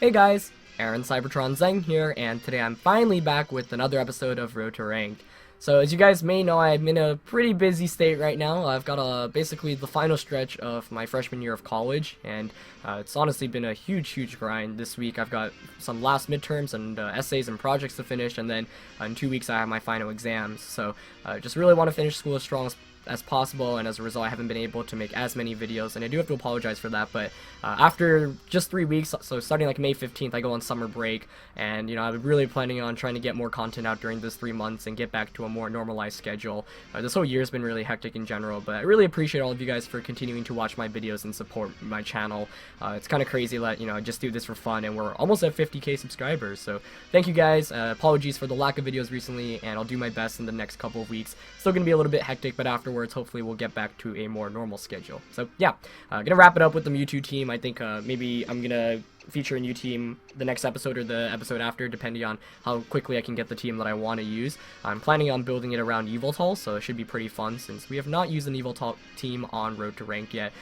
Hey guys, Aaron Cybertron Zeng here, and today I'm finally back with another episode of Road to Ranked. So as you guys may know, I'm in a pretty busy state right now. I've got basically the final stretch of my freshman year of college, and it's honestly been a huge grind this week. I've got some last midterms and essays and projects to finish, and then in 2 weeks I have my final exams. So just really want to finish school as strong as possible, and as a result I haven't been able to make as many videos, and I do have to apologize for that. But after just 3 weeks, so starting like May 15th, I go on summer break, and I'm really planning on trying to get more content out during those 3 months and get back to a more normalized schedule. This whole year has been really hectic in general, but I really appreciate all of you guys for continuing to watch my videos and support my channel. It's kind of crazy that I just do this for fun, and we're almost at 50k subscribers, so thank you guys. Apologies for the lack of videos recently, and I'll do my best in the next couple of weeks. Still gonna be a little bit hectic, but afterwards hopefully we'll get back to a more normal schedule. So yeah, gonna wrap it up with the Mewtwo team. I think maybe I'm gonna feature a new team the next episode or the episode after, depending on how quickly I can get the team that I want to use. I'm planning on building it around Evoltol, so it should be pretty fun since we have not used an Evoltol team on Road to Rank yet,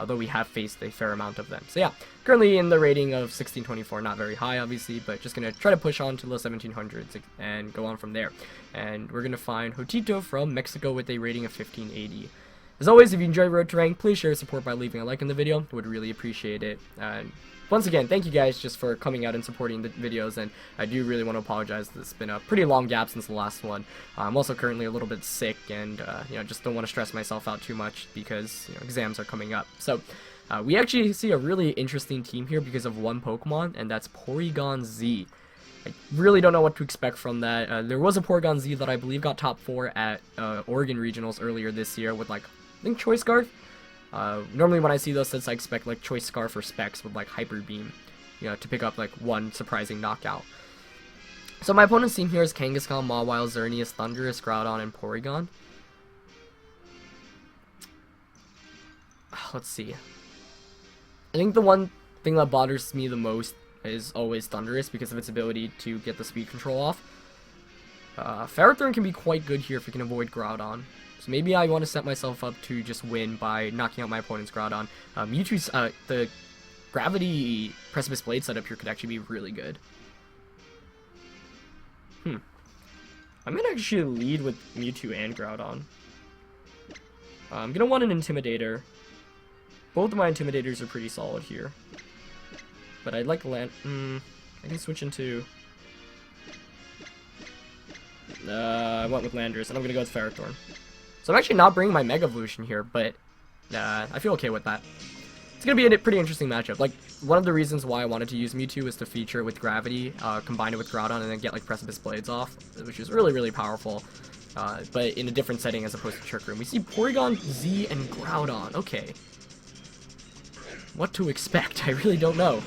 though we have faced a fair amount of them. So yeah, currently in the rating of 1624, not very high obviously, but just gonna try to push on to the 1700s and go on from there. And we're gonna find Hotito from Mexico with a rating of 1580. As always, if you enjoy Road to Rank, please share your support by leaving a like in the video. Would really appreciate it. Once again, thank you guys just for coming out and supporting the videos, and I do really want to apologize. It's been a pretty long gap since the last one. I'm also currently a little bit sick, and just don't want to stress myself out too much because exams are coming up. So we actually see a really interesting team here because of one Pokemon, and that's Porygon-Z. I really don't know what to expect from that. There was a Porygon-Z that I believe got top 4 at Oregon Regionals earlier this year with, like, I think Choice Scarf. Normally when I see those sets, I expect like Choice Scarf or Specs with like Hyper Beam, to pick up like one surprising knockout. So my opponent's team here is Kangaskhan, Mawile, Xerneas, Thundurus, Groudon, and Porygon. Let's see. I think the one thing that bothers me the most is always Thundurus because of its ability to get the speed control off. Ferrothorn can be quite good here if we can avoid Groudon. So maybe I want to set myself up to just win by knocking out my opponent's Groudon. Mewtwo's, the Gravity Precipice Blade setup here could actually be really good. I'm gonna actually lead with Mewtwo and Groudon. I'm gonna want an Intimidator. Both of my Intimidators are pretty solid here. But I'd like I can switch into... I went with Landorus, and I'm gonna go with Ferrothorn. So I'm actually not bringing my Mega Evolution here, but I feel okay with that. It's going to be a pretty interesting matchup. Like, one of the reasons why I wanted to use Mewtwo was to feature it with Gravity, combine it with Groudon, and then get, like, Precipice Blades off, which is really powerful, but in a different setting as opposed to Trick Room. We see Porygon-Z and Groudon. Okay. What to expect? I really don't know.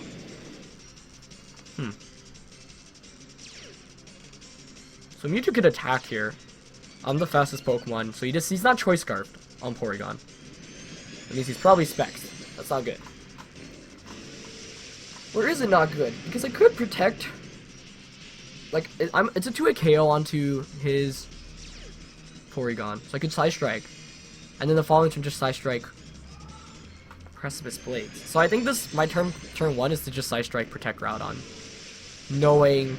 So Mewtwo could attack here. I'm the fastest Pokemon, so he's not Choice Scarfed on Porygon. That means he's probably Specs. That's not good. Or is it not good? Because I could protect... Like, it's a 2-hit KO onto his Porygon. So I could Side Strike. And then the following turn just Side Strike Precipice Blades. So I think my turn 1 is to just Side Strike Protect Groudon. Knowing...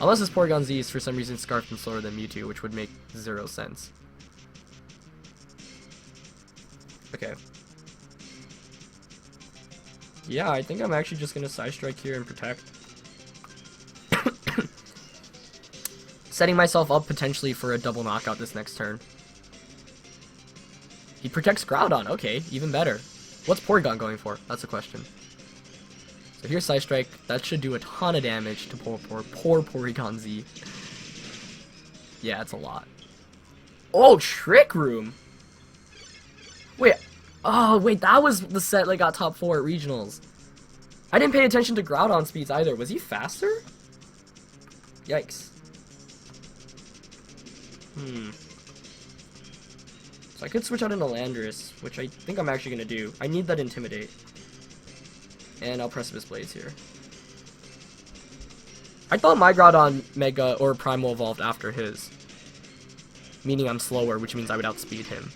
Unless this Porygon-Z is for some reason Scarfed and slower than Mewtwo, which would make 0 sense. Okay. Yeah, I think I'm actually just gonna Side Strike here and Protect. Setting myself up potentially for a double knockout this next turn. He protects Groudon, okay, even better. What's Porygon going for? That's the question. So here's Side Strike. That should do a ton of damage to poor Porygon-Z. Yeah, it's a lot. Oh, Trick Room! Wait, that was the set that got top 4 at Regionals. I didn't pay attention to Groudon speeds either. Was he faster? Yikes. So I could switch out into Landorus, which I think I'm actually going to do. I need that Intimidate. And I'll Precipice Blades here. I thought my Groudon Mega or Primal evolved after his. Meaning I'm slower, which means I would outspeed him.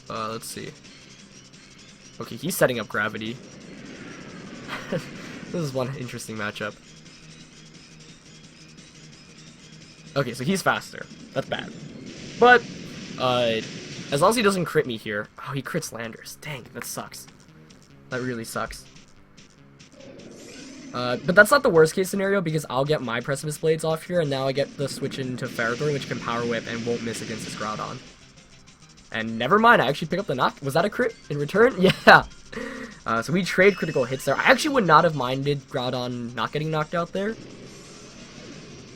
Let's see. Okay, he's setting up gravity. This is one interesting matchup. Okay, so he's faster. That's bad. But, as long as he doesn't crit me here... Oh, he crits Landers. Dang, that sucks. That really sucks. But that's not the worst case scenario, because I'll get my Precipice Blades off here, and now I get the switch into Ferrothorn, which can Power Whip and won't miss against this Groudon. And never mind, I actually pick up the knock. Was that a crit in return? Yeah. So we trade critical hits there. I actually would not have minded Groudon not getting knocked out there.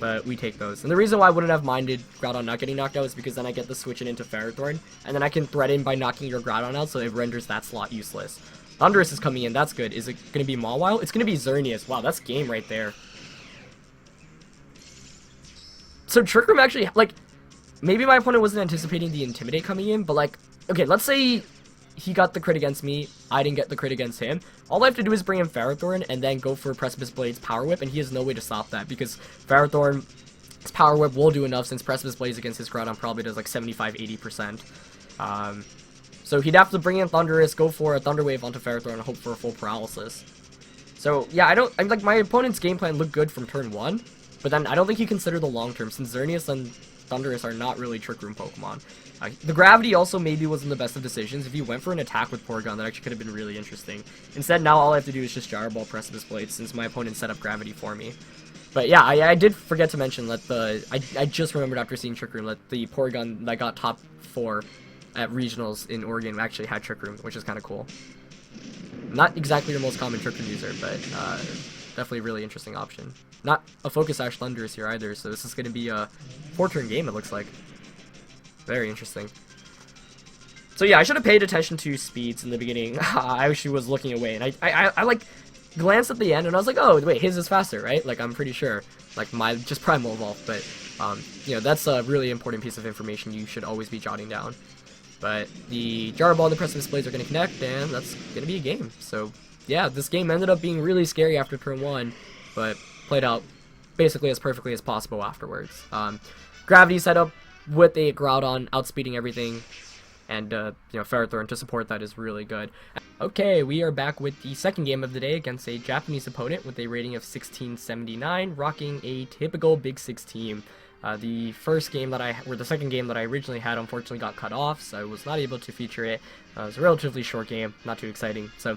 But we take those. And the reason why I wouldn't have minded Groudon not getting knocked out is because then I get the switch into Ferrothorn. And then I can threaten by knocking your Groudon out, so it renders that slot useless. Thundurus is coming in. That's good. Is it going to be Mawile? It's going to be Xerneas. Wow, that's game right there. So Trick Room actually, like... Maybe my opponent wasn't anticipating the Intimidate coming in, but like, okay, let's say he got the crit against me, I didn't get the crit against him. All I have to do is bring in Ferrothorn and then go for Precipice Blade's Power Whip, and he has no way to stop that, because Ferrothorn's Power Whip will do enough, since Precipice Blades against his Groudon probably does like 75-80%. So he'd have to bring in Thundurus, go for a Thunder Wave onto Ferrothorn, and hope for a full paralysis. So yeah, I'm like, my opponent's game plan looked good from turn 1, but then I don't think he considered the long term, since Xerneas and Thundurus are not really Trick Room Pokemon. The Gravity also maybe wasn't the best of decisions. If you went for an attack with Porygon, that actually could have been really interesting. Instead, now all I have to do is just Gyro Ball Precipice Blade, since my opponent set up Gravity for me. But yeah, I did forget to mention that I just remembered after seeing Trick Room that the Porygon that got top 4 at Regionals in Oregon actually had Trick Room, which is kind of cool. Not exactly your most common Trick Room user, but definitely a really interesting option. Not a Focus Sash Thundurus here either, so this is going to be a 4-turn game, it looks like. Very interesting. So yeah, I should have paid attention to speeds in the beginning. I actually was looking away, and I like glanced at the end, and I was like, oh wait, his is faster, right? Like, I'm pretty sure. Like, my just Primal Evolve, but you know, that's a really important piece of information you should always be jotting down. But the Gyro Ball and the Precipice Blades are going to connect, and that's going to be a game. So yeah, this game ended up being really scary after turn 1, but played out basically as perfectly as possible afterwards. Gravity setup with a Groudon outspeeding everything, and you know, Ferrothorn to support that is really good. Okay, we are back with the second game of the day against a Japanese opponent with a rating of 1679, rocking a typical Big 6 team. The second game that I originally had unfortunately got cut off, so I was not able to feature it. It was a relatively short game, not too exciting. So,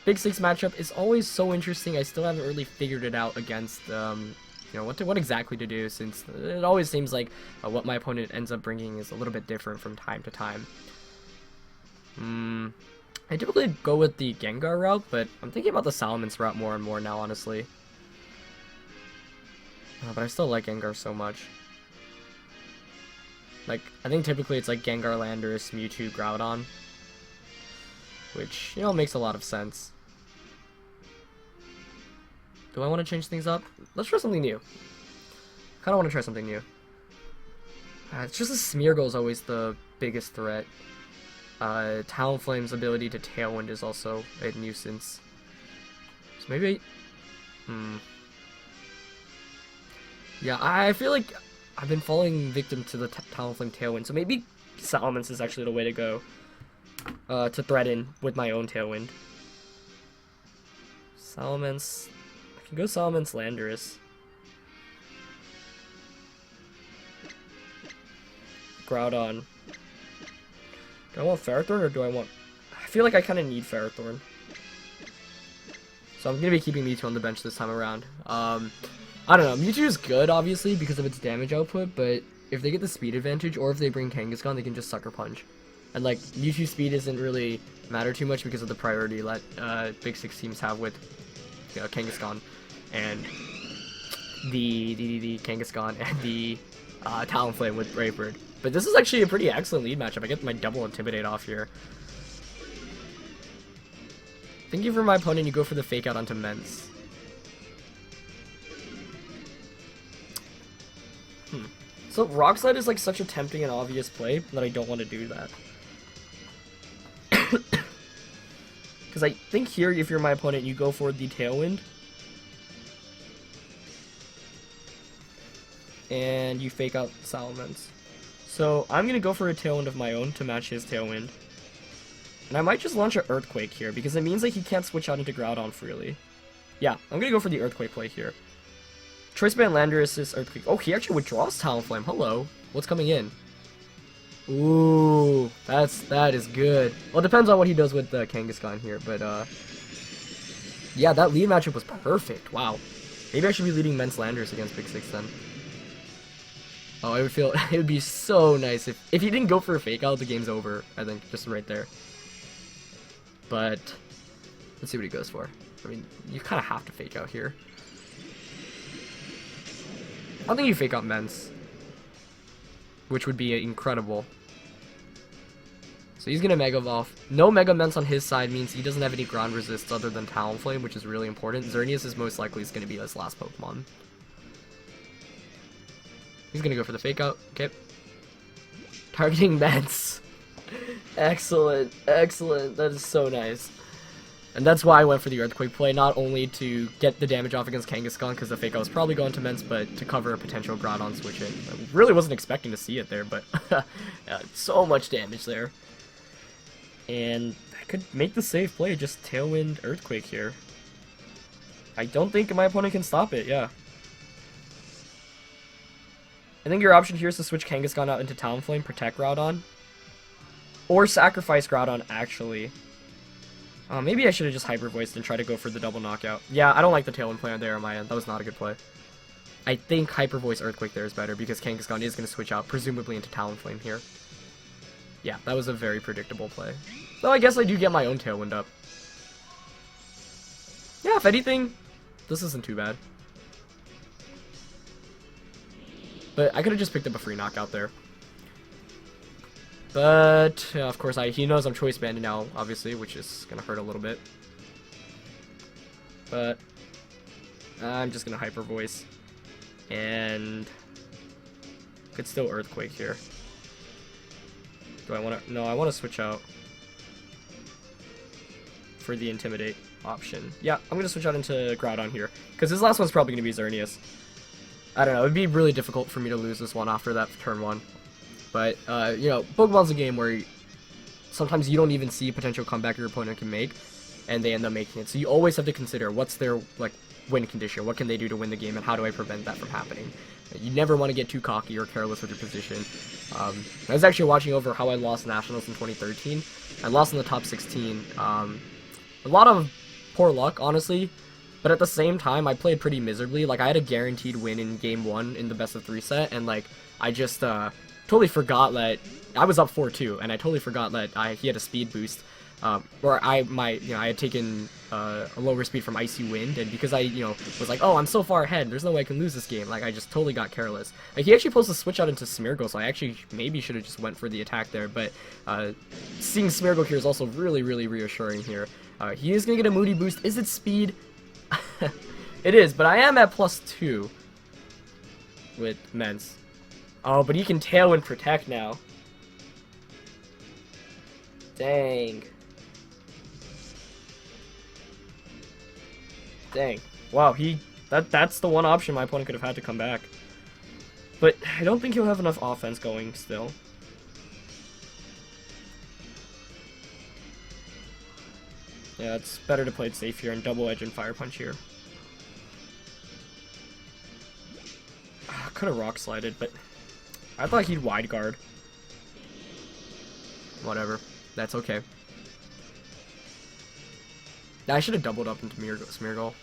Big 6 matchup is always so interesting. I still haven't really figured it out against, you know, what exactly to do, since it always seems like what my opponent ends up bringing is a little bit different from time to time. I typically go with the Gengar route, but I'm thinking about the Salamence route more and more now, honestly. But I still like Gengar so much. Like, I think typically it's like Gengar, Landorus, Mewtwo, Groudon, which, you know, makes a lot of sense. Do I want to change things up? Let's try something new. Kind of want to try something new. It's just a Smeargle is always the biggest threat. Talonflame's ability to Tailwind is also a nuisance. So maybe yeah, I feel like I've been falling victim to the Talonflame Tailwind, so maybe Salamence is actually the way to go. To threaten with my own Tailwind. Salamence. I can go Salamence Landorus. Groudon. Do I want Ferrothorn or do I want... I feel like I kind of need Ferrothorn. So I'm going to be keeping Mewtwo on the bench this time around. I don't know. Mewtwo is good, obviously, because of its damage output, but if they get the speed advantage, or if they bring Kangaskhan, they can just Sucker Punch. And, like, Mewtwo speed doesn't really matter too much because of the priority that Big 6 teams have with Kangaskhan and the Kangaskhan and the Talonflame with Brave Bird. But this is actually a pretty excellent lead matchup. I get my double Intimidate off here. Thinking for my opponent, you go for the Fake Out onto Mence. So Rock Slide is like such a tempting and obvious play that I don't want to do that. Because I think here, if you're my opponent, you go for the Tailwind. And you Fake Out Salamence. So I'm going to go for a Tailwind of my own to match his Tailwind. And I might just launch an Earthquake here, because it means that he can't switch out into Groudon freely. Yeah, I'm gonna go for the Earthquake play here. Choice Band Landorus, Earthquake. Oh, he actually withdraws Talonflame. Hello. What's coming in? Ooh, that is good. Well, it depends on what he does with Kangaskhan here, but yeah, that lead matchup was perfect. Wow. Maybe I should be leading Mence Landorus against Big Six then. Oh, I would feel it would be so nice if he didn't go for a fake out, the game's over. I think just right there. But let's see what he goes for. I mean, you kind of have to fake out here. I don't think you fake out Mence, which would be incredible. So he's gonna Mega Evolve. No Mega Mence on his side means he doesn't have any ground resists other than Talonflame, which is really important. Xerneas is most likely going to be his last Pokemon. He's gonna go for the fake out. Okay. Targeting Mence. Excellent, excellent. That is so nice. And that's why I went for the Earthquake play, not only to get the damage off against Kangaskhan, because the fake out was probably going to Mence, but to cover a potential Groudon switch in. I really wasn't expecting to see it there, but yeah, so much damage there. And I could make the safe play, just Tailwind Earthquake here. I don't think my opponent can stop it, yeah. I think your option here is to switch Kangaskhan out into Talonflame, protect Groudon. Or sacrifice Groudon, actually. Maybe I should have just Hyper Voiced and tried to go for the double knockout. Yeah, I don't like the Tailwind play there on my end. That was not a good play. I think Hyper Voice Earthquake there is better because Kangaskhan is going to switch out, presumably into Talonflame here. Yeah, that was a very predictable play. Though I guess I do get my own Tailwind up. Yeah, if anything, this isn't too bad. But I could have just picked up a free knockout there. But, of course, he knows I'm Choice Banded now, obviously, which is going to hurt a little bit. But I'm just going to Hyper Voice. And could still Earthquake here. Do I want to? No, I want to switch out for the Intimidate option. Yeah, I'm going to switch out into Groudon here, because his last one's probably going to be Xerneas. I don't know, it would be really difficult for me to lose this one after that turn 1. But, you know, Pokemon's a game where sometimes you don't even see a potential comeback your opponent can make, and they end up making it. So you always have to consider what's their, like, win condition, what can they do to win the game, and how do I prevent that from happening. You never want to get too cocky or careless with your position. I was actually watching over how I lost Nationals in 2013. I lost in the top 16. A lot of poor luck, honestly, but at the same time, I played pretty miserably. Like, I had a guaranteed win in Game 1 in the best-of-3 set, and, like, I just, totally forgot that I was up 4-2, and I totally forgot that he had a speed boost, where I had taken a lower speed from Icy Wind, and because I, was like, oh, I'm so far ahead, there's no way I can lose this game. Like, I just totally got careless. Like, he actually posed to switch out into Smeargle, so I actually maybe should have just went for the attack there, but seeing Smeargle here is also really, really reassuring here. He is gonna get a Moody boost. Is it speed? It is, but I am at +2 with Mence. Oh, but he can Tailwind Protect now. Dang. Dang. Wow, that's the one option my opponent could have had to come back. But I don't think he'll have enough offense going still. Yeah, it's better to play it safe here and Double Edge and Fire Punch here. Could have Rock Slided, but I thought he'd Wide Guard. Whatever. That's okay. I should have doubled up into Smeargle.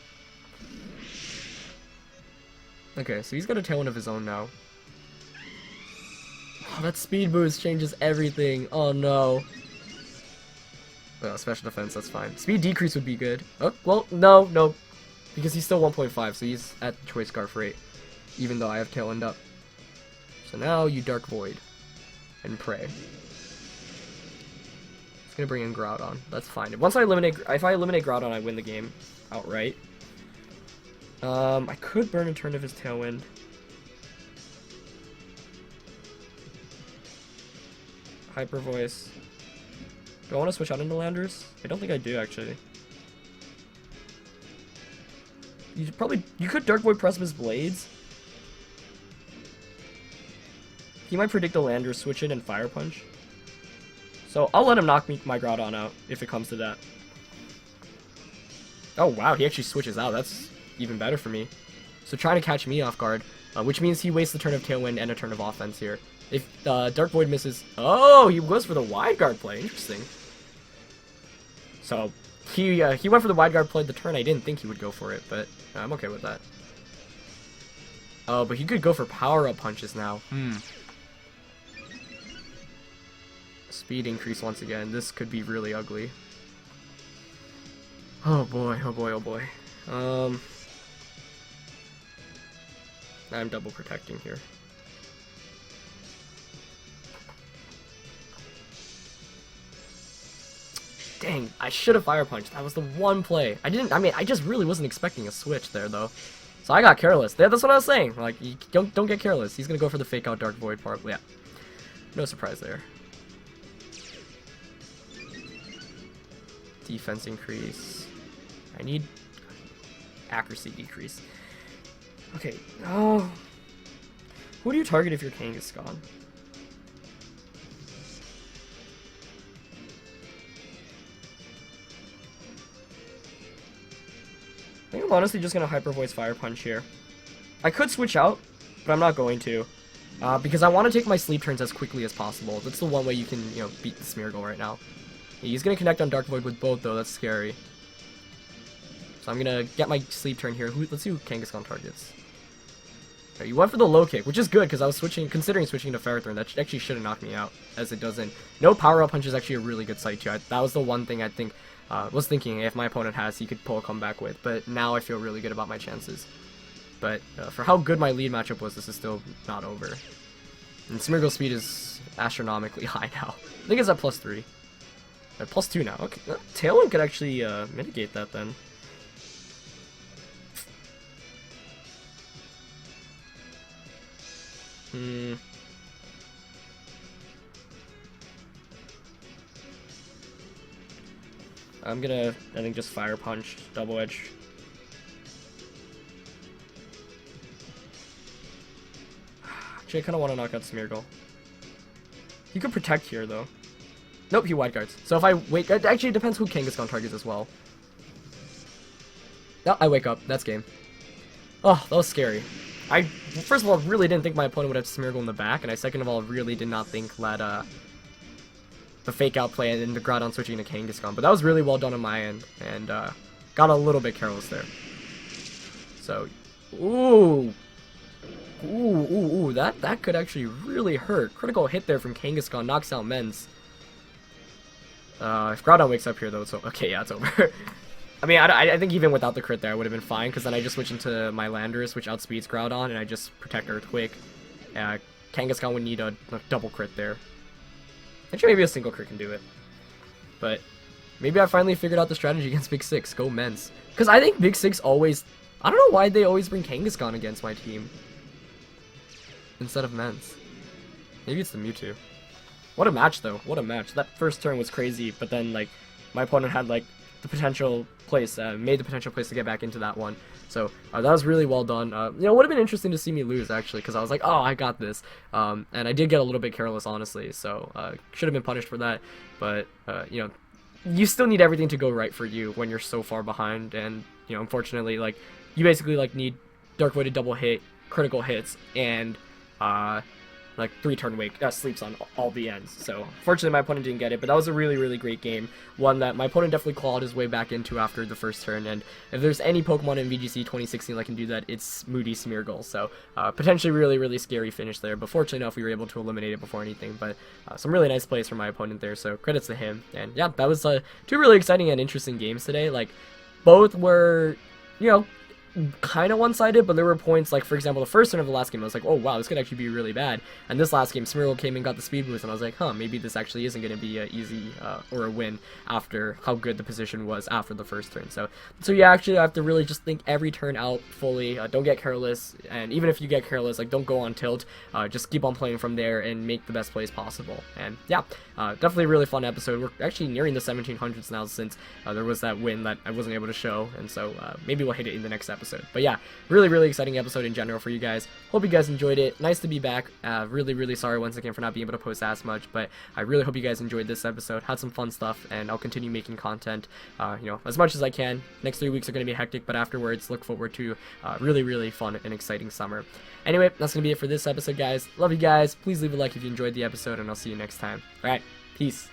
Okay, so he's got a Tailwind of his own now. Oh, that speed boost changes everything. Oh no. Oh, special defense, that's fine. Speed decrease would be good. Oh, well, no. Because he's still 1.5, so he's at Choice Scarf rate. Even though I have Tailwind up. So now you Dark Void. And Pray. It's gonna bring in Groudon. That's fine. If I eliminate Groudon, I win the game outright. I could burn a turn of his Tailwind. Hyper Voice. Do I want to switch out into Landorus? I don't think I do, actually. You could Dark Void Precipice Blades. He might predict a Landorus switch in and Fire Punch. So I'll let him knock my Groudon out if it comes to that. Oh wow, he actually switches out. That's even better for me. So trying to catch me off guard, which means he wastes a turn of Tailwind and a turn of offense here. If Dark Void misses... Oh, he goes for the wide guard play. Interesting. So he went for the wide guard play the turn I didn't think he would go for it, but I'm okay with that. Oh, but he could go for power-up punches now. Speed increase once again. This could be really ugly. Oh boy, oh boy, oh boy. I'm double protecting here. Dang, I should have Fire Punched. That was the one play. I just really wasn't expecting a switch there, though. So I got careless. That's what I was saying. Like, you don't get careless. He's gonna go for the fake out Dark Void part. Yeah. No surprise there. Defense increase. I need accuracy decrease. Okay. Oh. Who do you target if your Kangaskhan? I think I'm honestly just going to Hyper Voice Fire Punch here. I could switch out, but I'm not going to. Because I want to take my sleep turns as quickly as possible. That's the one way you can, beat the Smeargle right now. He's going to connect on Dark Void with both, though. That's scary. So I'm going to get my sleep turn here. Let's see who Kangaskhan targets. Okay, you went for the low kick, which is good, because I was considering switching to Ferrothorn. That actually should have knocked me out, as it doesn't. No power-up punch is actually a really good sight, too. That was the one thing I think... was thinking if my opponent has, he could pull a comeback with, but now I feel really good about my chances. But for how good my lead matchup was, this is still not over. And Smeargle's speed is astronomically high now. I think it's at +3. At +2 now. Okay, Tailwind could actually mitigate that then. I'm gonna, I think, just Fire Punch, Double Edge. Actually, I kind of want to knock out Smeargle. He could protect here, though. Nope, he wide guards. So if I wait, it actually depends who Kangaskhan targets as well. No, I wake up. That's game. Oh, that was scary. I, first of all, really didn't think my opponent would have Smeargle in the back, and I, second of all, really did not think that, the fake out play and then the Groudon switching to Kangaskhan, but that was really well done on my end, and got a little bit careless there. So, that could actually really hurt. Critical hit there from Kangaskhan knocks out Mens. If Groudon wakes up here though, it's okay. Yeah, it's over. I mean, I think even without the crit there, I would have been fine, because then I just switch into my Landorus, which outspeeds Groudon, and I just protect Earthquake. Kangaskhan would need a double crit there. Actually, maybe a single crit can do it. But maybe I finally figured out the strategy against Big Six. Go Mens. Because I think Big Six always... I don't know why they always bring Kangaskhan against my team instead of Mens. Maybe it's the Mewtwo. What a match, though. What a match. That first turn was crazy, but then, like, my opponent had, like, the potential place, made the potential place to get back into that one. So, that was really well done. It would have been interesting to see me lose, actually, because I was like, oh, I got this. And I did get a little bit careless, honestly, so should have been punished for that. But, you still need everything to go right for you when you're so far behind, and, unfortunately, like, you basically, like, need Dark Void to double hit, critical hits, and, like 3-turn wake sleeps on all the ends. So fortunately my opponent didn't get it, but that was a really, really great game. One that my opponent definitely clawed his way back into after the first turn, and if there's any Pokemon in VGC 2016 that can do that, it's Moody Smeargle. So potentially really, really scary finish there, but fortunately enough we were able to eliminate it before anything. But some really nice plays from my opponent there, so credits to him. And yeah, that was two really exciting and interesting games today. Like, both were, kind of one-sided, but there were points, like, for example, the first turn of the last game, I was like, oh, wow, this could actually be really bad. And this last game, Smeargle came and got the speed boost, and I was like, huh, maybe this actually isn't going to be easy or a win after how good the position was after the first turn. So yeah, actually, I have to really just think every turn out fully. Don't get careless, and even if you get careless, like, don't go on tilt. Just keep on playing from there and make the best plays possible. And yeah, definitely a really fun episode. We're actually nearing the 1700s now, since there was that win that I wasn't able to show, and so maybe we'll hit it in the next episode. episode. But yeah, really exciting episode in general for you guys. Hope you guys enjoyed it. Nice to be back. Really sorry once again for not being able to post as much, but I really hope you guys enjoyed this episode. Had some fun stuff, and I'll continue making content, as much as I can. Next 3 weeks are going to be hectic, but afterwards, look forward to really fun and exciting summer. Anyway, that's going to be it for this episode, guys. Love you guys. Please leave a like if you enjoyed the episode, and I'll see you next time. Alright, peace.